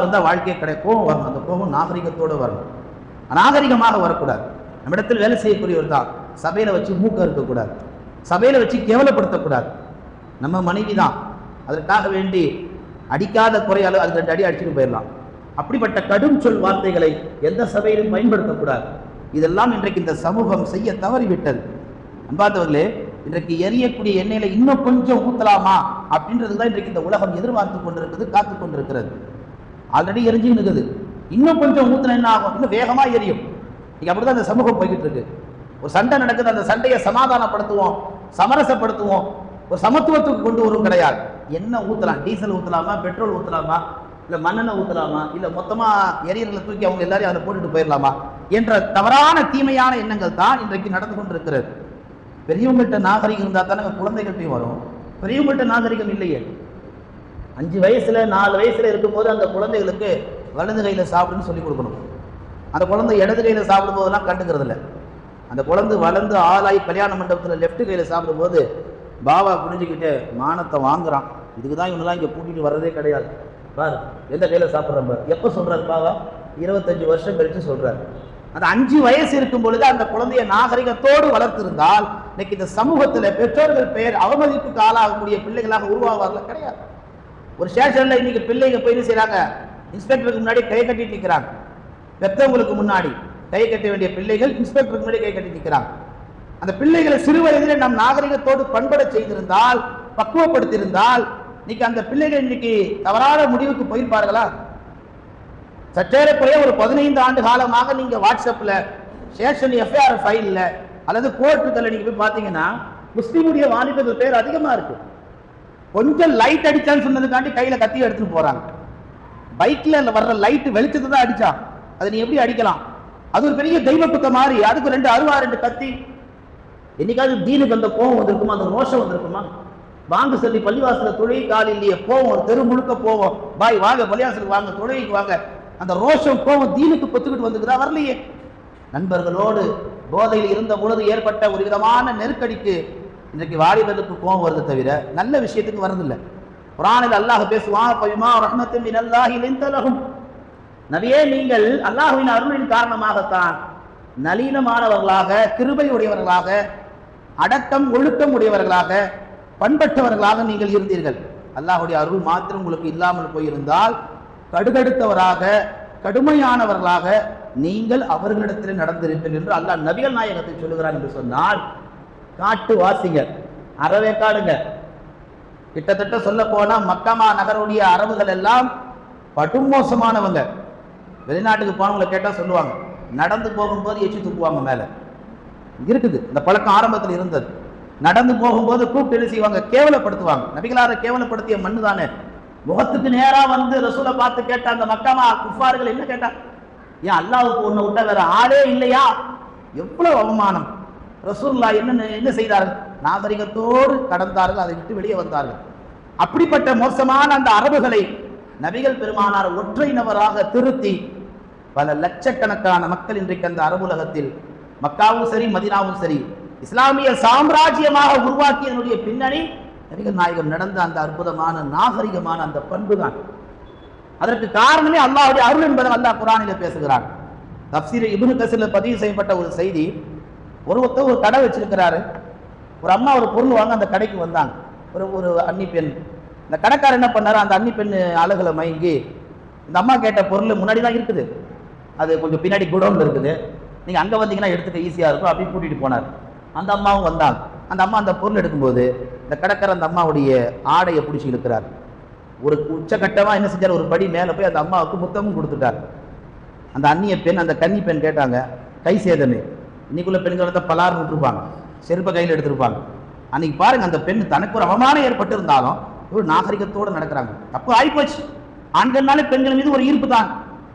இருந்தால் வாழ்க்கையை கோபம் வரணும். அந்த கோபம் நாகரிகத்தோடு வரணும், அநாகரிகமாக வரக்கூடாது. நம்மிடத்தில் வேலை செய்யக்கூடியவர் தான் சபையில் வச்சு மூக்க இருக்கக்கூடாது, சபையில் வச்சு கேவலப்படுத்தக்கூடாது. நம்ம மனைவி தான், அதற்காக வேண்டி அடிக்காத குறையாலும் அது 2 அடி அடிச்சுட்டு போயிடலாம். அப்படிப்பட்ட கடும் சொல் வார்த்தைகளை எந்த சபையிலும் பயன்படுத்தக்கூடாது. இதெல்லாம் இன்றைக்கு இந்த சமூகம் செய்ய தவறிவிட்டது. அன்பார்ந்தவர்களே, இன்றைக்கு எரியக்கூடிய எண்ணெயில் இன்னும் கொஞ்சம் ஊற்றலாமா அப்படின்றது தான் இன்றைக்கு இந்த உலகம் எதிர்பார்த்து கொண்டிருக்குது, காத்து கொண்டிருக்கிறது. ஆல்ரெடி எரிஞ்சு நிற்குது, இன்னும் கொஞ்சம் ஊற்றின என்ன ஆகும், இன்னும் வேகமாக எரியும். இன்னைக்கு அப்படிதான் இந்த சமூகம் போய்கிட்டு இருக்கு. ஒரு சண்டை நடக்குது, அந்த சண்டையை சமாதானப்படுத்துவோம், சமரசப்படுத்துவோம், ஒரு சமத்துவத்துக்கு கொண்டு வரும் கிடையாது. என்ன ஊற்றலாம், டீசல் ஊற்றலாமா, பெட்ரோல் ஊற்றலாமா, இல்லை மண்ணெண்ணெய் ஊற்றலாமா, இல்லை மொத்தமாக எரியர்களை தூக்கி அவங்க எல்லாரையும் அதை போட்டுட்டு போயிடலாமா என்ற தவறான தீமையான எண்ணங்கள் தான் இன்றைக்கு நடந்து கொண்டிருக்கிறது. பெரியவங்கள்ட்ட நாகரிகம் இருந்தால் தானே குழந்தைகள்ட்டையும் வரும். பெரியவங்கள்ட்ட நாகரிகம் இல்லையே. 5 வயசுல 4 வயசுல இருக்கும்போது அந்த குழந்தைகளுக்கு வலது கையில் சாப்பிடுன்னு சொல்லி கொடுக்கணும். அந்த குழந்தை இடது கையில் சாப்பிடும் போதெல்லாம் கண்டுக்கிறது இல்லை. அந்த குழந்தை வளர்ந்து ஆளாகி கல்யாண மண்டபத்தில் லெஃப்ட் கையில் சாப்பிடும்போது பாபா புரிஞ்சுக்கிட்டு மானத்தை வாங்குறான். இதுக்கு தான் இவங்கெல்லாம் இங்கே கூட்டிகிட்டு வர்றதே கிடையாது. பாரு எந்த கையில் சாப்பிட்றேன் பாரு. எப்போ சொல்கிறார் பாபா? 25 வருஷம் கழித்து சொல்கிறார். அந்த 5 வயசு இருக்கும் பொழுது அந்த குழந்தைய நாகரிகத்தோடு வளர்த்திருந்தால் இன்னைக்கு இந்த சமூகத்தில் பெற்றோர்கள் பெயர் அவமதிப்புக்கு ஆளாகக்கூடிய பிள்ளைகளாக உருவாவார்கள் கிடையாது. ஒரு ஸ்டேஷனில் இன்னைக்கு பிள்ளைங்க போய் செய்கிறாங்க, இன்ஸ்பெக்டருக்கு முன்னாடி கை கட்டிட்டு நிற்கிறாங்க. பெற்றவங்களுக்கு முன்னாடி கை கட்ட வேண்டிய பிள்ளைகள் இன்ஸ்பெக்டருக்கு முன்னாடி கை கட்டி நிற்கிறாங்க. அந்த பிள்ளைகளை சிறு வயதிலே நம் நாகரிகத்தோடு பண்பட செய்திருந்தால், பக்குவப்படுத்தியிருந்தால் இன்னைக்கு அந்த பிள்ளைகள் இன்னைக்கு தவறான முடிவுக்கு போயிருப்பார்களா? சற்றேறக்குறைய ஒரு 15 ஆண்டு காலமாக நீங்க வாட்ஸ்அப்ல ஸ்டேஷன் எஃப்ஐஆர் ஃபைல்ல அல்லது கோர்ட்டுகளில் நீங்க போய் பார்த்தீங்கன்னா முஸ்லீமுடைய வாலிபர்கள் பேர் அதிகமா இருக்கு. கொஞ்சம் லைட் அடிச்சான்னு சொன்னதுக்காண்டி கையில கத்தி எடுத்துட்டு போறாங்க. பைக்ல வர்ற லைட் வெளிச்சத்தை தான் அடிச்சா, அதை நீ எப்படி அடிக்கலாம்? அது ஒரு பெரிய தெய்வ குத்த மாதிரி, அதுக்கு 2 அருவா 2 கத்தி. என்னைக்காவது தீனுக்கு அந்த கோவம் வந்திருக்குமா, அந்த ரோஷம் வந்திருக்குமா? வாங்க சொல்லி பள்ளிவாசல தொழுகை கால் இல்லையே, போவோம் ஒரு தெரு முழுக்க போவோம், பாய் வாங்க பள்ளிவாசலுக்கு வாங்க, தொழுகைக்கு வாங்க. அந்த ரோஷம் கோவம் தீனுக்கு கொத்துக்கிட்டு வந்துக்குதா? வரலையே. நண்பர்களோடு போதையில் இருந்த பொழுது ஏற்பட்ட ஒரு விதமான நெருக்கடிக்கு இன்றைக்கு வாலிபர்களுக்கு கோபம் வருது தவிர நல்ல விஷயத்துக்கு வரதில்லை. குர்ஆனில் அல்லாஹ் பேசுவான், பவிமா ரஹ்மத்தும் மினல்லாஹி லின்தலஹும். நபியே, நீங்கள் அல்லாஹ்வின் அருளின் காரணமாகத்தான் நளினமானவர்களாக, கிருபை உடையவர்களாக, அடக்கம் ஒழுக்கம் உடையவர்களாக, பண்பட்டவர்களாக நீங்கள் இருந்தீர்கள். அல்லாஹ்வுடைய அருள் மாத்திரம் உங்களுக்கு இல்லாமல் போயிருந்தால் கடுகடுத்தவராக, கடுமையானவர்களாக நீங்கள் அவர்களிடத்தில் நடந்திருப்பீர்கள் என்று அல்லாஹ் நபிகள் நாயகத்தை சொல்லுகிறார் என்று சொன்னால், காட்டு வாசிங்க, அறவேக்காடுங்க. கிட்டத்தட்ட சொல்ல போனா மக்கமா நகருடைய அரபுகள் எல்லாம் படுமோசமானவங்க. வெளிநாட்டுக்கு போனவங்களை கேட்டா சொல்லுவாங்க, நடந்து போகும்போது எச்சி துப்புவாங்க மேல. இருக்குது இந்த பழக்கம், ஆரம்பத்தில் இருந்தது. நடந்து போகும்போது கூப்பிட்டு என்ன செய்வாங்க, கேவலப்படுத்துவாங்க. நபிகளாரை கேவலப்படுத்திய மண்ணு தானே. முகத்துக்கு நேரா வந்து ரசூலை பார்த்து கேட்ட அந்த மக்கமா குஃபார்கள் என்ன கேட்டா, ஏன் அல்லாஹ்வுக்கு ஒண்ணு விட்டா வேற ஆளே இல்லையா? எவ்வளவு அவமானம். ரசூலுல்லாஹ் என்ன செய்தார்கள்? நாகரிகத்தோடு கடந்தார்கள், அதை விட்டு வெளியே வந்தார்கள். அப்படிப்பட்ட மோசமான அந்த அரபுகளை நபிகள் பெருமானார் ஒற்றை நபராக திருத்தி பல லட்சக்கணக்கான மக்கள் இன்றைக்கு அந்த அரபுலகத்தில், மக்காவும் சரி மதீனாவும் சரி, இஸ்லாமிய சாம்ராஜ்யமாக உருவாக்கியதனுடைய பின்னணி நபிகள் நாயகம் நடந்த அந்த அற்புதமான நாகரிகமான அந்த பண்பு தான். அதற்கு காரணமே அல்லாஹ்வுடைய அருள் என்பதை அல்லாஹ் குர்ஆனிலே பேசுகிறான். தஃப்சீர் இப்னு கஸீர்ல பதிவு செய்யப்பட்ட ஒரு செய்தி. ஒருத்தர் ஒரு கடை வச்சிருக்கிறாரு. ஒரு அம்மா ஒரு பொருள் வாங்க அந்த கடைக்கு வந்தாங்க. ஒரு அன்னி பெண். இந்த கடைக்காரர் என்ன பண்ணாரு, அந்த அன்னி பெண் அழகுல மயங்கி, இந்த அம்மா கேட்ட பொருள் முன்னாடி தான் இருக்குது, அது கொஞ்சம் பின்னாடி குடோன்ல இருக்குது, நீங்க அங்க வந்தீங்கன்னா எடுத்துக்க ஈஸியா இருக்கும் அப்படின்னு கூட்டிட்டு போனார். அந்த அம்மாவும் வந்தாங்க. அந்த அம்மா அந்த பொருள் எடுக்கும்போது இந்த கடைக்காரர் அந்த அம்மாவுடைய ஆடையை பிடிச்சி இழுக்கிறார். ஒரு உச்சகட்டமா என்ன செஞ்சார், ஒரு படி மேலே போய் அந்த அம்மாவுக்கு முத்தமும் கொடுத்துட்டார். அந்த அந்நிய பெண், அந்த கன்னி பெண் கேட்டாங்க, கை சேதமே. இன்னைக்குள்ள பெண்கள் வந்து பலார் விட்டுருப்பாங்க, செருப்பை கையில் எடுத்திருப்பாங்க. அன்னைக்கு பாருங்க, அந்த பெண் தனக்கு ஒரு அவமானம் ஏற்பட்டு இருந்தாலும் ஒரு நாகரிகத்தோடு நடக்கிறாங்க. தப்பு ஆயிப்போச்சு. ஆண்கள்னாலே பெண்கள் மீது ஒரு ஈர்ப்பு தான்.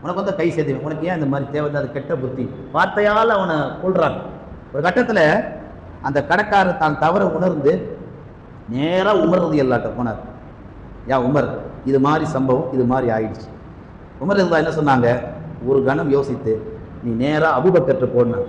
உனக்கு வந்து கை சேதமே, உனக்கு ஏன் இந்த மாதிரி தேவை, அது கெட்ட புத்தி, வார்த்தையால் அவனை கொள்றாங்க. ஒரு கட்டத்தில் அந்த கடைக்காரர் தான் தவற உணர்ந்து நேராக உமர் எல்லாட்ட போனார். யா உமர், இது மாதிரி சம்பவம் இது மாதிரி ஆயிடுச்சு. உமர் என்ன சொன்னாங்க, ஒரு கணம் யோசித்து நீ நேராக அபூபக்கர்ட்ட போனாங்க.